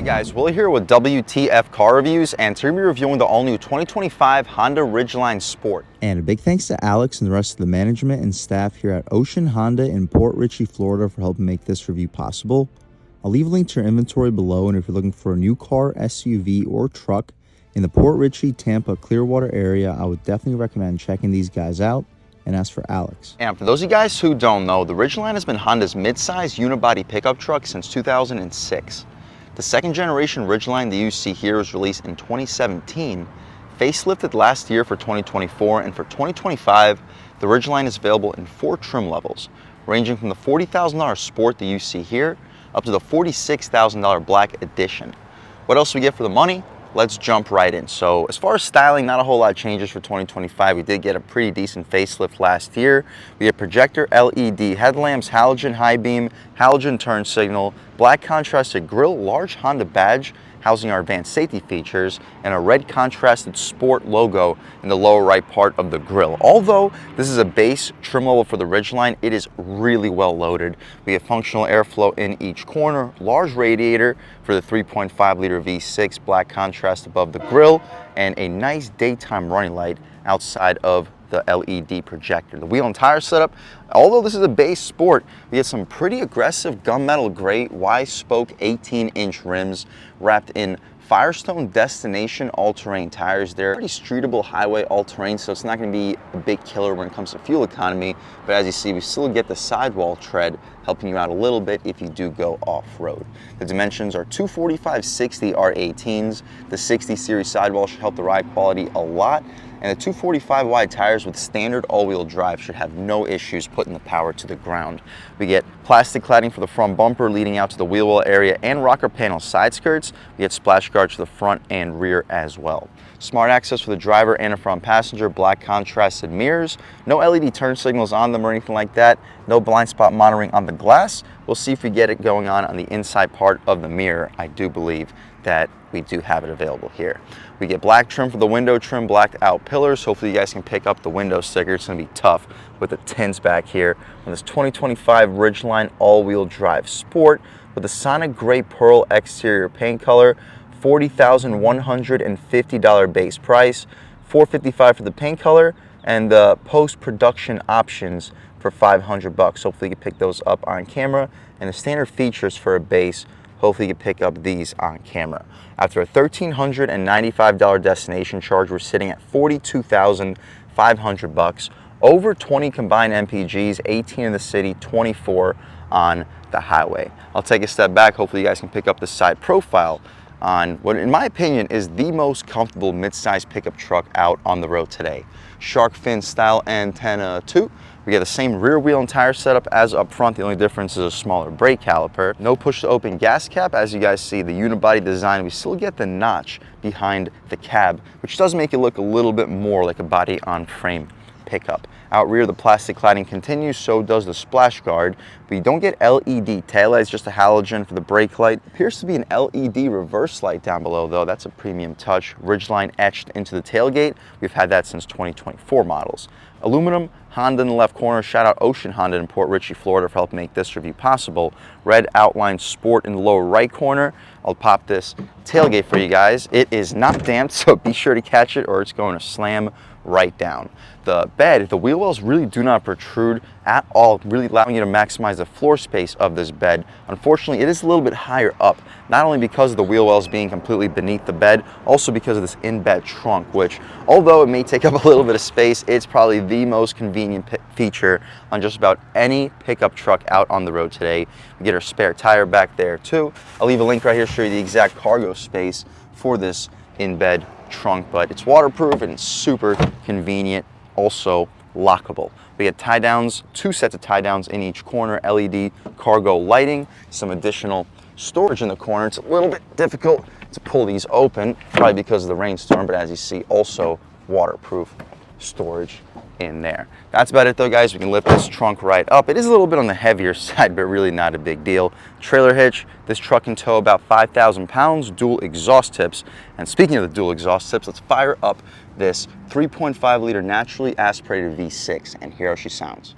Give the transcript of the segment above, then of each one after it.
Hey guys, Willie here with W.T.F car reviews, and today we're reviewing the all-new 2025 Honda Ridgeline Sport. And a big thanks to Alex and the rest of the management and staff here at Ocean Honda in Port Richey, Florida for helping make this review possible. I'll leave a link to your inventory below, and if you're looking for a new car, SUV, or truck in the Port Richey, Tampa, Clearwater area, I would definitely recommend checking these guys out and ask for Alex. And for those of you guys who don't know, the Ridgeline has been Honda's mid-size unibody pickup truck since 2006. The second generation Ridgeline that you see here was released in 2017, facelifted last year for 2024, and for 2025, the Ridgeline is available in 4 trim levels, ranging from the $40,000 Sport that you see here up to the $46,000 Black Edition. What else do we get for the money? Let's jump right in. So as far as styling, not a whole lot of changes for 2025. We did get a pretty decent facelift last year. We had projector LED headlamps, halogen high beam, halogen turn signal, black contrasted grille, large Honda badge housing our advanced safety features, and a red contrasted Sport logo in the lower right part of the grille. Although this is a base trim level for the Ridgeline, it is really well loaded. We have functional airflow in each corner, large radiator for the 3.5 liter V6, black contrast above the grille, and a nice daytime running light outside of the LED projector. The wheel and tire setup, although this is a base Sport, we get some pretty aggressive gunmetal gray Y-spoke 18-inch rims wrapped in Firestone Destination all-terrain tires. They're pretty streetable highway all-terrain, so it's not going to be a big killer when it comes to fuel economy, but as you see, we still get the sidewall tread helping you out a little bit if you do go off-road. The dimensions are 245/60 R18s. The 60 series sidewall should help the ride quality a lot, and the 245 wide tires with standard all-wheel drive should have no issues putting the power to the ground. We get plastic cladding for the front bumper leading out to the wheel well area and rocker panel side skirts. We get splash guards for the front and rear as well. Smart access for the driver and the front passenger, black contrasted mirrors, no LED turn signals on them or anything like that, no blind spot monitoring on the glass. We'll see if we get it going on the inside part of the mirror. I do believe that we do have it available here. We get black trim for the window trim, blacked out pillars. Hopefully you guys can pick up the window sticker. It's gonna be tough with the tints back here on this 2025 Ridgeline all-wheel drive Sport with a Sonic Gray Pearl exterior paint color, $40,150 base price, $455 for the paint color, and the post-production options for $500. Hopefully you can pick those up on camera, and the standard features for a base, hopefully you can pick up these on camera. After a $1,395 destination charge, we're sitting at $42,500. Over 20 combined MPGs, 18 in the city, 24 on the highway. I'll take a step back. Hopefully you guys can pick up the side profile on what, in my opinion, is the most comfortable mid-size pickup truck out on the road today. Shark fin style antenna 2. We get the same rear wheel and tire setup as up front. The only difference is a smaller brake caliper. No push to open gas cap. As you guys see, the unibody design, we still get the notch behind the cab, which does make it look a little bit more like a body on frame pickup. Out rear, the plastic cladding continues, so does the splash guard. We don't get LED taillights, just a halogen for the brake light. Appears to be an LED reverse light down below though. That's a premium touch. Ridgeline etched into the tailgate. We've had that since 2024 models. Aluminum, Honda in the left corner. Shout out Ocean Honda in Port Richey, Florida for helping make this review possible. Red outline Sport in the lower right corner. I'll pop this tailgate for you guys. It is not damped, so be sure to catch it or it's going to slam right down. The bed, the wheel wells really do not protrude at all, really allowing you to maximize the floor space of this bed. Unfortunately, it is a little bit higher up, not only because of the wheel wells being completely beneath the bed, also because of this in-bed trunk, which, although it may take up a little bit of space, it's probably the most convenient feature on just about any pickup truck out on the road today. We get our spare tire back there too. I'll leave a link right here to show you the exact cargo space for this in-bed trunk, but it's waterproof and it's super convenient, also lockable. We get tie downs, 2 sets of tie downs in each corner, LED cargo lighting, some additional storage in the corner. It's a little bit difficult to pull these open, probably because of the rainstorm, but as you see, also waterproof storage in there. That's about it though, guys. We can lift this trunk right up. It is a little bit on the heavier side, but really not a big deal. Trailer hitch, this truck can tow about 5,000 pounds, dual exhaust tips. And speaking of the dual exhaust tips, let's fire up this 3.5 liter naturally aspirated V6 and hear how she sounds.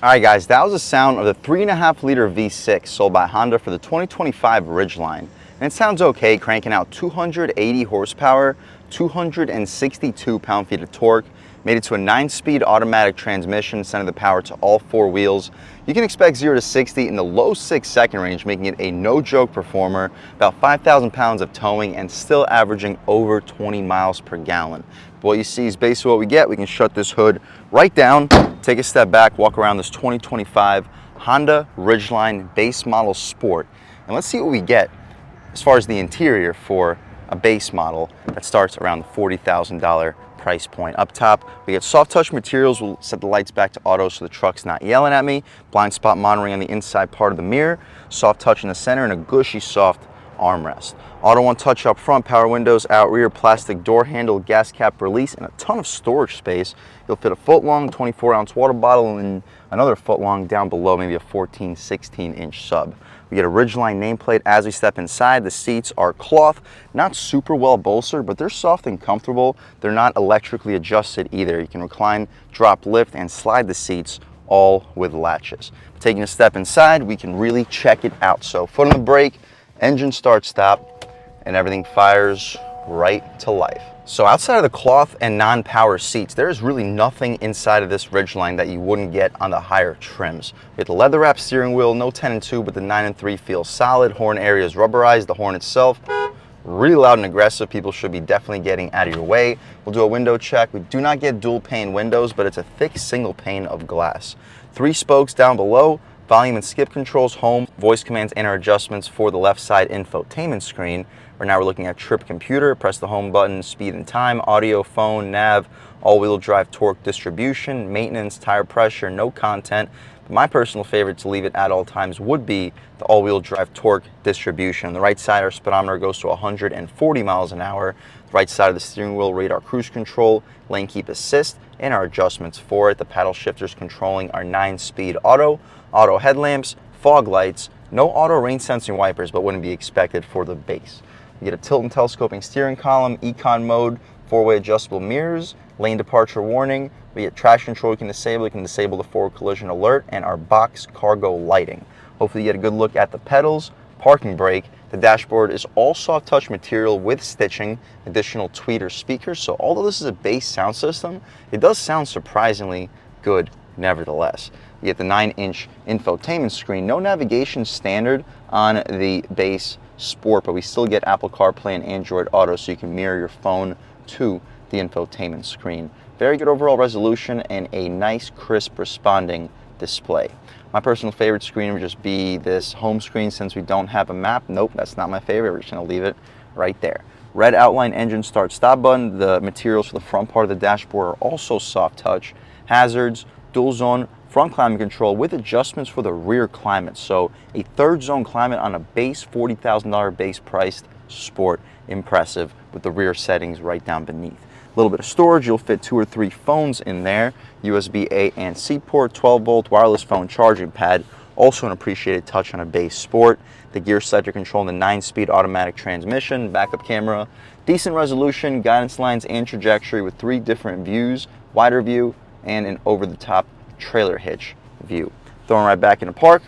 All right, guys, that was the sound of the 3.5-liter V6 sold by Honda for the 2025 Ridgeline. And it sounds okay, cranking out 280 horsepower, 262 pound-feet of torque, made it to a 9-speed automatic transmission, sending the power to all 4 wheels. You can expect 0 to 60 in the low 6-second range, making it a no-joke performer, about 5,000 pounds of towing, and still averaging over 20 miles per gallon. But what you see is basically what we get. We can shut this hood right down, take a step back, walk around this 2025 Honda Ridgeline base model Sport, and let's see what we get as far as the interior for a base model that starts around the $40,000 price point. Up top, we get soft touch materials. We'll set the lights back to auto so the truck's not yelling at me. Blind spot monitoring on the inside part of the mirror, soft touch in the center, and a gushy soft armrest. Auto one touch up front, power windows out rear, plastic door handle, gas cap release, and a ton of storage space. You'll fit a foot-long 24-ounce water bottle and another foot-long down below, maybe a 14, 16-inch sub. We get a Ridgeline nameplate as we step inside. The seats are cloth, not super well bolstered, but they're soft and comfortable. They're not electrically adjusted either. You can recline, drop, lift, and slide the seats all with latches. Taking a step inside, we can really check it out. So foot on the brake, engine start stop, and everything fires right to life. So outside of the cloth and non-power seats, there is really nothing inside of this Ridgeline that you wouldn't get on the higher trims. With the leather wrap steering wheel, no 10 and 2, but the 9 and 3 feels solid. Horn area is rubberized. The horn itself, really loud and aggressive. People should be definitely getting out of your way. We'll do a window check. We do not get dual pane windows, but it's a thick single pane of glass. 3 spokes down below. Volume and skip controls, home, voice commands, and our adjustments for the left side infotainment screen. Now we're looking at trip computer. Press the home button, speed and time, audio, phone, nav, all-wheel drive torque distribution, maintenance, tire pressure, no content. But my personal favorite to leave it at all times would be the all-wheel drive torque distribution. On the right side, our speedometer goes to 140 miles an hour. The right side of the steering wheel, radar cruise control, lane keep assist, and our adjustments for it. The paddle shifters controlling our 9-speed auto headlamps, fog lights, no auto rain sensing wipers, but wouldn't be expected for the base. You get a tilt and telescoping steering column, econ mode, 4-way adjustable mirrors, lane departure warning. We get traction control you can disable the forward collision alert, and our box cargo lighting. Hopefully you get a good look at the pedals, parking brake. The dashboard is all soft touch material with stitching, additional tweeter speakers. So although this is a base sound system, it does sound surprisingly good nevertheless. You get the 9-inch infotainment screen, no navigation standard on the base Sport, but we still get Apple CarPlay and Android Auto, so you can mirror your phone to the infotainment screen. Very good overall resolution and a nice, crisp, responding display. My personal favorite screen would just be this home screen. Since we don't have a map, nope, that's not my favorite. We're just going to leave it right there. Red outline engine start stop button. The materials for the front part of the dashboard are also soft touch. Hazards, dual zone front climate control with adjustments for the rear climate. So a 3rd zone climate on a base $40,000 base priced Sport. Impressive with the rear settings right down beneath. A little bit of storage. You'll fit 2 or 3 phones in there. USB A and C port, 12-volt wireless phone charging pad. Also an appreciated touch on a base Sport. The gear selector control and the 9-speed automatic transmission, backup camera, decent resolution, guidance lines, and trajectory with 3 different views, wider view, and an over-the-top trailer hitch view. Throwing right back into park,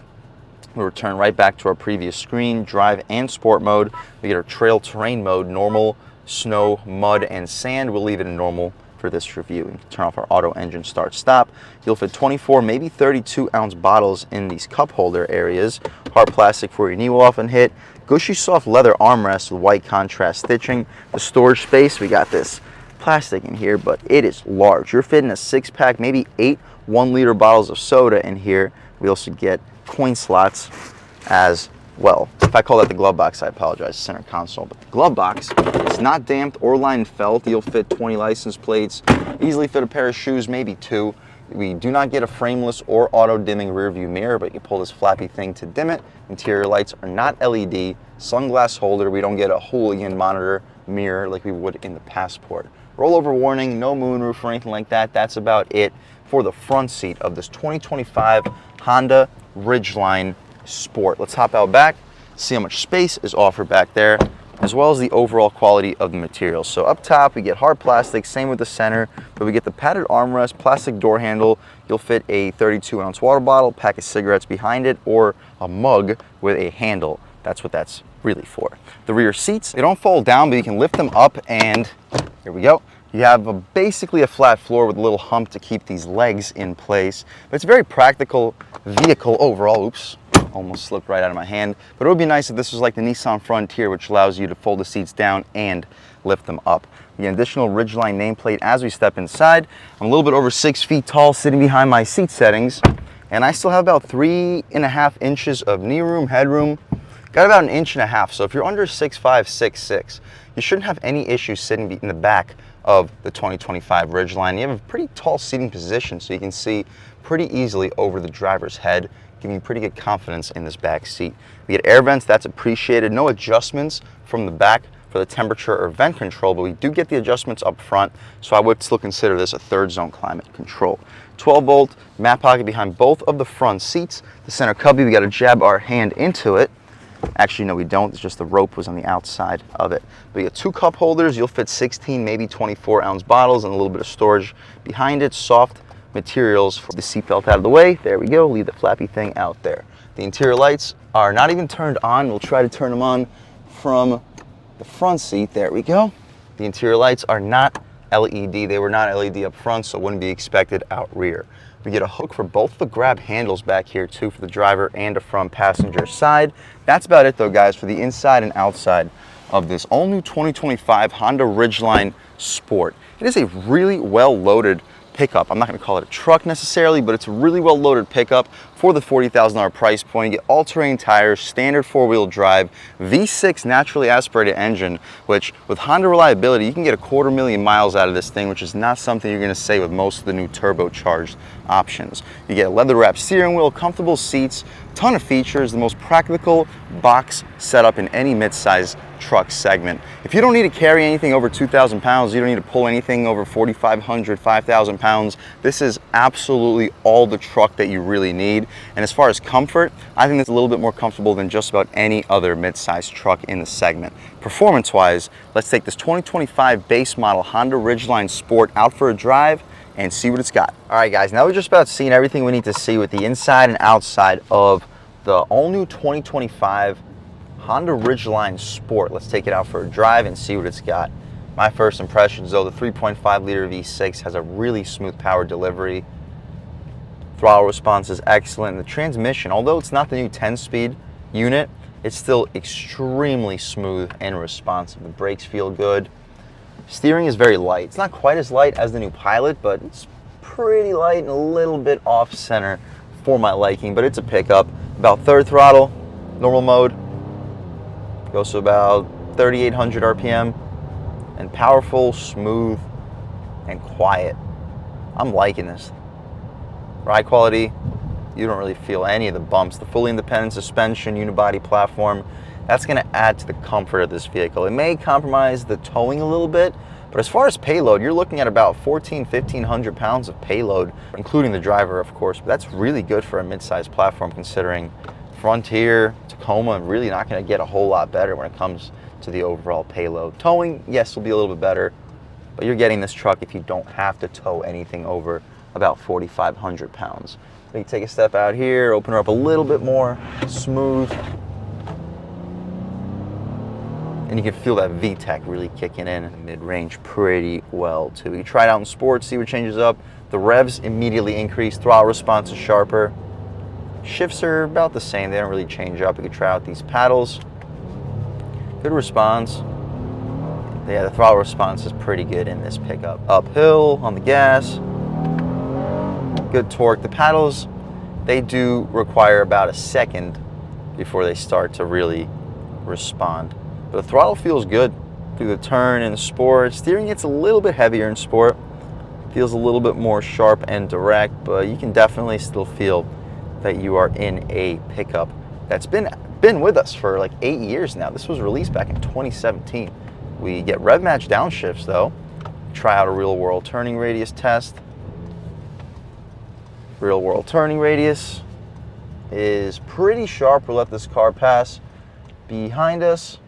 we'll return right back to our previous screen, drive and sport mode. We get our trail terrain mode, normal, snow, mud, and sand. We'll leave it in normal for this review. And turn off our auto engine start stop. You'll fit 24, maybe 32-ounce bottles in these cup holder areas. Hard plastic for your knee will often hit. Gushy soft leather armrest with white contrast stitching. The storage space, we got this plastic in here, but it is large. You're fitting a 6-pack, maybe 8 1-liter bottles of soda in here. We also get coin slots as well. If I call that the glove box, I apologize, center console. But the glove box is not damped or lined felt. You'll fit 20 license plates, easily fit a pair of shoes, maybe 2. We do not get a frameless or auto dimming rear view mirror, but you pull this flappy thing to dim it. Interior lights are not LED. Sunglass holder. We don't get a hooligan monitor mirror like we would in the Passport. Rollover warning, no moonroof or anything like that. That's about it for the front seat of this 2025 Honda Ridgeline Sport. Let's hop out back, see how much space is offered back there. as well as the overall quality of the material. So up top, we get hard plastic, same with the center, but we get the padded armrest, plastic door handle. You'll fit a 32-ounce water bottle, pack of cigarettes behind it, or a mug with a handle. That's what that's really for. The rear seats, they don't fold down, but you can lift them up, and here we go. You have basically a flat floor with a little hump to keep these legs in place. But it's a very practical vehicle overall. Oops, almost slipped right out of my hand. But it would be nice if this was like the Nissan Frontier, which allows you to fold the seats down and lift them up. We get an additional Ridgeline nameplate as we step inside. I'm a little bit over 6 feet tall sitting behind my seat settings, and I still have about 3.5 inches of knee room, headroom. Got about 1.5 inches. So if you're under 6'5", 6'6", you shouldn't have any issues sitting in the back of the 2025 Ridgeline. You have a pretty tall seating position, so you can see pretty easily over the driver's head, giving you pretty good confidence in this back seat. We get air vents, that's appreciated. No adjustments from the back for the temperature or vent control, but we do get the adjustments up front, so I would still consider this a third zone climate control. 12-volt mat pocket behind both of the front seats. The center cubby, we got to jab our hand into it. Actually, no, we don't. It's just the rope was on the outside of it. But you get 2 cup holders. You'll fit 16, maybe 24-ounce bottles and a little bit of storage behind it. Soft materials for the seatbelt out of the way. There we go. Leave the flappy thing out there. The interior lights are not even turned on. We'll try to turn them on from the front seat. There we go. The interior lights are not LED. They were not LED up front, so it wouldn't be expected out rear. We get a hook for both the grab handles back here too, for the driver and the front passenger side. That's about it though, guys, for the inside and outside of this all new 2025 Honda Ridgeline Sport. It is a really well loaded pickup. I'm not going to call it a truck necessarily, but it's a really well loaded pickup for the $40,000 price point. You get all-terrain tires, standard four-wheel drive, V6 naturally aspirated engine, which with Honda reliability, you can get 250,000 miles out of this thing, which is not something you're going to say with most of the new turbocharged options. You get a leather-wrapped steering wheel, comfortable seats, ton of features, the most practical box setup in any mid-size truck segment. If you don't need to carry anything over 2,000 pounds, you don't need to pull anything over 4,500, 5,000 pounds, this is absolutely all the truck that you really need. And as far as comfort, I think it's a little bit more comfortable than just about any other mid-size truck in the segment. Performance-wise, let's take this 2025 base model Honda Ridgeline Sport out for a drive and see what it's got. All right, guys, now we're just about seeing everything we need to see with the inside and outside of the all-new 2025 Honda Ridgeline Sport. Let's take it out for a drive and see what it's got. My first impressions, though, the 3.5-liter V6 has a really smooth power delivery. Throttle response is excellent. The transmission, although it's not the new 10-speed unit, it's still extremely smooth and responsive. The brakes feel good. Steering is very light. It's not quite as light as the new Pilot, but it's pretty light and a little bit off-center for my liking, but it's a pickup. About third throttle, normal mode. Goes to about 3,800 RPM, and powerful, smooth, and quiet. I'm liking this. Ride quality, you don't really feel any of the bumps. The fully independent suspension, unibody platform, that's going to add to the comfort of this vehicle. It may compromise the towing a little bit, but as far as payload, you're looking at about 1,500 pounds of payload, including the driver, of course. But that's really good for a mid-sized platform, considering Frontier, Tacoma, really not going to get a whole lot better when it comes to the overall payload. Towing, yes, will be a little bit better, but you're getting this truck if you don't have to tow anything over about 4,500 pounds. So you take a step out here, open her up a little bit more, smooth. And you can feel that VTEC really kicking in mid-range pretty well too. You try it out in sports, see what changes up. The revs immediately increase, throttle response is sharper. Shifts are about the same, they don't really change up. You can try out these paddles. Good response. Yeah, the throttle response is pretty good in this pickup. Uphill on the gas. Good torque. The paddles, they do require about a second before they start to really respond. But the throttle feels good through the turn in the sport. Steering gets a little bit heavier in sport. Feels a little bit more sharp and direct, but you can definitely still feel that you are in a pickup that's been with us for like 8 years now. This was released back in 2017. We get rev match downshifts though. Try out a real world turning radius test. Real world turning radius is pretty sharp. We'll let this car pass behind us.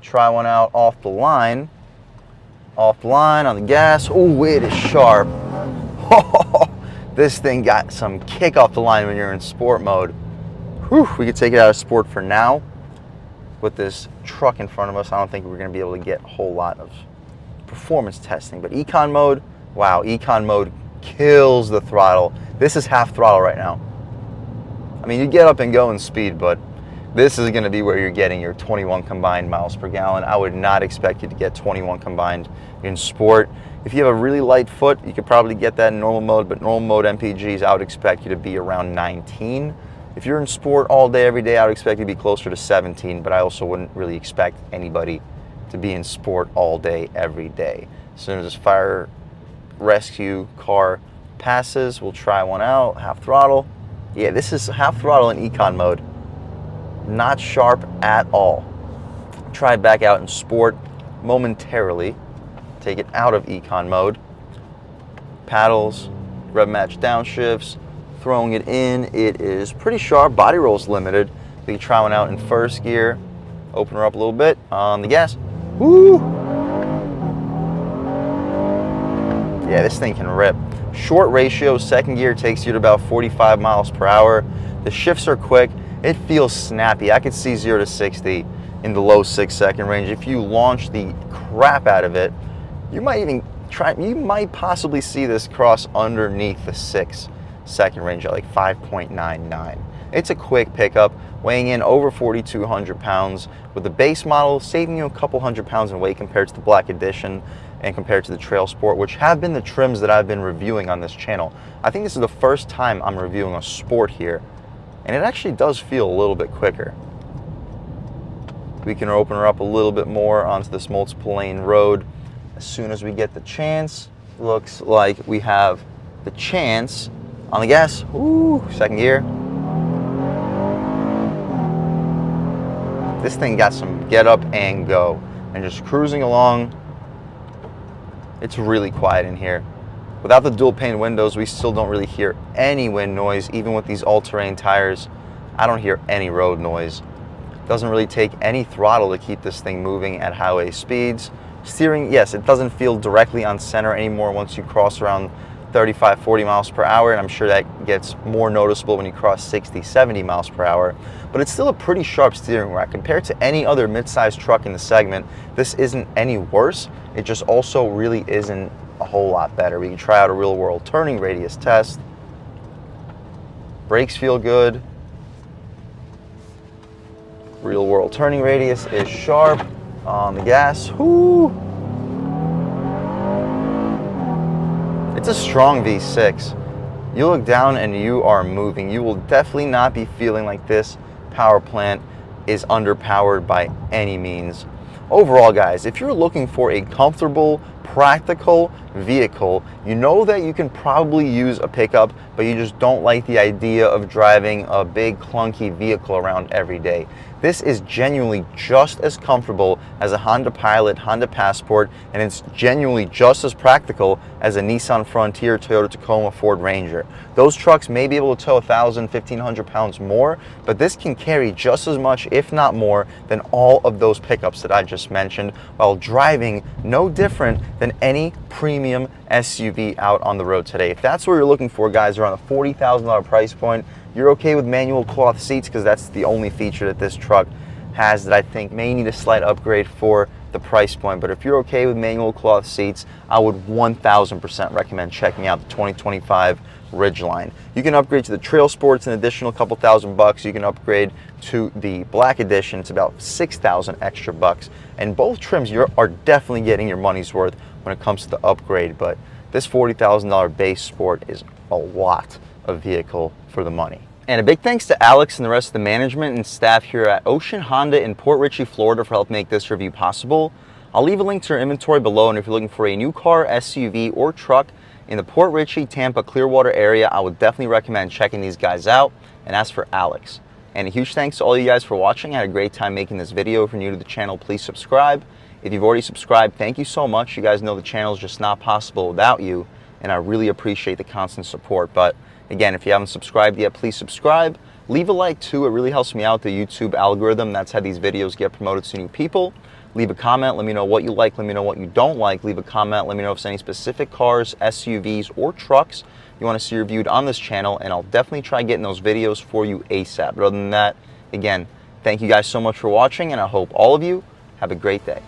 try one out off the line. Off the line on the gas. Oh, it is sharp. This thing got some kick off the line when you're in sport mode. Whew, we could take it out of sport for now. With this truck in front of us, I don't think we're going to be able to get a whole lot of performance testing. But econ mode, wow, econ mode kills the throttle. This is half throttle right now. I mean, you get up and go in speed, but this is going to be where you're getting your 21 combined miles per gallon. I would not expect you to get 21 combined in sport. If you have a really light foot, you could probably get that in normal mode, but normal mode MPGs, I would expect you to be around 19. If you're in sport all day, every day, I would expect you to be closer to 17, but I also wouldn't really expect anybody to be in sport all day, every day. As soon as this fire rescue car passes, we'll try one out, half throttle. Yeah, this is half throttle in econ mode. Not sharp at all. Try it back out in sport momentarily. Take it out of econ mode. Paddles, rev match downshifts, throwing it in. It is pretty sharp. Body roll's limited. We can try one out in first gear. Open her up a little bit on the gas. Woo! Yeah, this thing can rip. Short ratio, second gear takes you to about 45 miles per hour. The shifts are quick. It feels snappy. I could see 0 to 60 in the low 6-second range. If you launch the crap out of it, you might possibly see this cross underneath the 6-second range at like 5.99. It's a quick pickup, weighing in over 4,200 pounds. With the base model, saving you a couple hundred pounds in weight compared to the Black Edition and compared to the Trail Sport, which have been the trims that I've been reviewing on this channel. I think this is the first time I'm reviewing a Sport here, and it actually does feel a little bit quicker. We can open her up a little bit more onto this multiple lane road as soon as we get the chance. Looks like we have the chance on the gas. Ooh, second gear. This thing got some get up and go, and just cruising along. It's really quiet in here. Without the dual pane windows, we still don't really hear any wind noise. Even with these all-terrain tires, I don't hear any road noise. Doesn't really take any throttle to keep this thing moving at highway speeds. Steering, yes, it doesn't feel directly on center anymore once you cross around 35, 40 miles per hour, and I'm sure that gets more noticeable when you cross 60, 70 miles per hour. But it's still a pretty sharp steering rack. Compared to any other mid-sized truck in the segment, this isn't any worse. It just also really isn't a whole lot better. We can try out a real-world turning radius test. Brakes feel good. Real-world turning radius is sharp. On the gas, whoo! It's a strong V6. You look down and you are moving. You will definitely not be feeling like this power plant is underpowered by any means. Overall, guys, if you're looking for a comfortable, practical vehicle, you know that you can probably use a pickup, but you just don't like the idea of driving a big clunky vehicle around every day. This is genuinely just as comfortable as a Honda Pilot, Honda Passport, and it's genuinely just as practical as a Nissan Frontier, Toyota Tacoma, Ford Ranger. Those trucks may be able to tow 1,000, 1,500 pounds more, but this can carry just as much, if not more, than all of those pickups that I just mentioned, while driving no different than any premium SUV out on the road today. If that's what you're looking for, guys, around the $40,000 price point, you're okay with manual cloth seats, because that's the only feature that this truck has that I think may need a slight upgrade for the price point. But if you're okay with manual cloth seats, I would 1000% recommend checking out the 2025 Ridgeline. You can upgrade to the Trail Sports an additional couple $1,000. You can upgrade to the Black Edition. It's about 6,000 extra bucks. And both trims are definitely getting your money's worth when it comes to the upgrade. But this $40,000 base Sport is a lot of vehicle for the money. And a big thanks to Alex and the rest of the management and staff here at Ocean Honda in Port Richey, Florida for helping make this review possible. I'll leave a link to their inventory below, and if you're looking for a new car, SUV, or truck in the Port Richey, Tampa, Clearwater area, I would definitely recommend checking these guys out. And as for Alex, and a huge thanks to all you guys for watching. I had a great time making this video. If you're new to the channel, please subscribe. If you've already subscribed, thank you so much. You guys know the channel is just not possible without you, and I really appreciate the constant support. But again, if you haven't subscribed yet, please subscribe. Leave a like too, it really helps me out, the YouTube algorithm. That's how these videos get promoted to new people. Leave a comment, let me know what you like, let me know what you don't like. Leave a comment, let me know if there's any specific cars, SUVs, or trucks you want to see reviewed on this channel, and I'll definitely try getting those videos for you ASAP. But other than that, again, thank you guys so much for watching, and I hope all of you have a great day.